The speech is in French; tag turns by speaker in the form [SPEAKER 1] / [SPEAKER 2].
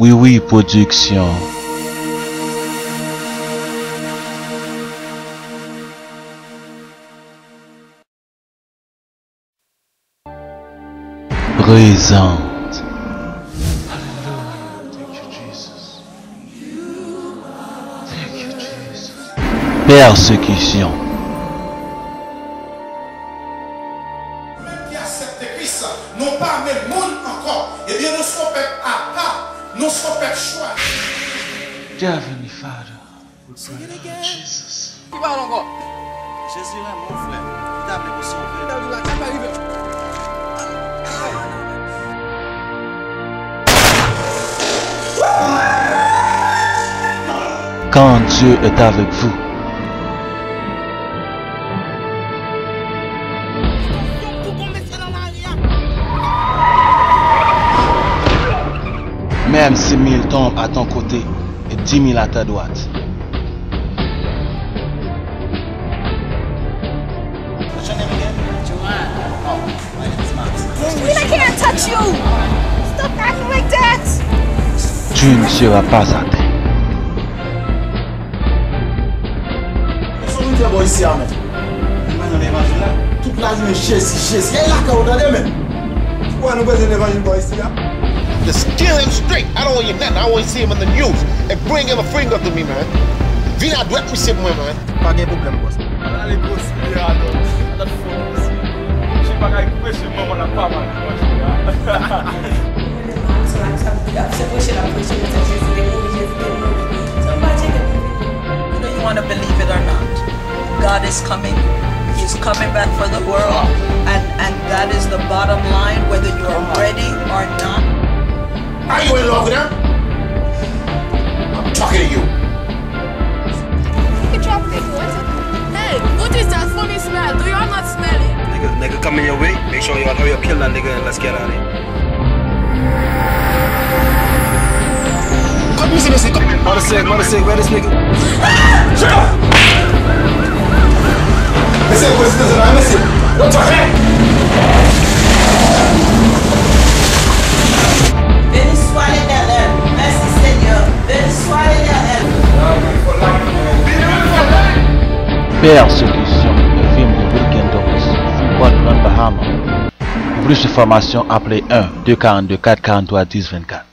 [SPEAKER 1] Oui, oui, production. Présente. Persécution.
[SPEAKER 2] Même qui accepte Christ, non pas même monde encore, eh bien nous sommes à part, nous sommes choix.
[SPEAKER 1] Heavenly Father, Jesus.
[SPEAKER 3] Qui parle encore?
[SPEAKER 4] Jésus là, mon frère, il t'a appelé pour sauver.
[SPEAKER 1] Quand Dieu est avec vous, même si 1000 tombent à ton côté et 10 000 à ta droite.
[SPEAKER 4] What's your name again? Joanne. Oh, my name is Max.
[SPEAKER 5] I can't touch you! Stop acting like that!
[SPEAKER 1] Tu ne seras pas atteint.
[SPEAKER 6] Son mwen ici à mettre.
[SPEAKER 4] Maintenant, l'évangile là.
[SPEAKER 6] Toute la journée Jésus. Et là quand on a des mêmes. Pourquoi nous besoin d'évangile boy ici là?
[SPEAKER 7] To steal him straight. I don't want you nothing. I want to see him in the news and bring him a finger to me, man. Viens à droite pour c'est moi, man.
[SPEAKER 6] Pas de problème boss.
[SPEAKER 3] On a les grosses milliards, on a le fond aussi. Je sais pas quand il coupe chez moi, on a pas mal.
[SPEAKER 8] Whether you want to believe it or not, God is coming. He's coming back for the world, and that is the bottom line, whether you are ready or not.
[SPEAKER 2] Are you in love with her? I'm talking to you.
[SPEAKER 5] You can drop it. Hey, what is that funny smell? Do y'all not smell it?
[SPEAKER 4] Nigga coming your way. Make sure y'all hurry up, kill that nigga, and let's get out of here.
[SPEAKER 7] Come, listen, come.
[SPEAKER 4] Mother sick, where this nigga?
[SPEAKER 7] Shut up!
[SPEAKER 6] Monsieur, monsieur.
[SPEAKER 7] Don't talk back!
[SPEAKER 8] Béni soit l'Éternel. Merci Seigneur. Béni soit l'Éternel.
[SPEAKER 1] Persécution, le film de Wilkin Douglas, Port Bahama. Pour plus d'informations, appelez 1 242 443 10 24.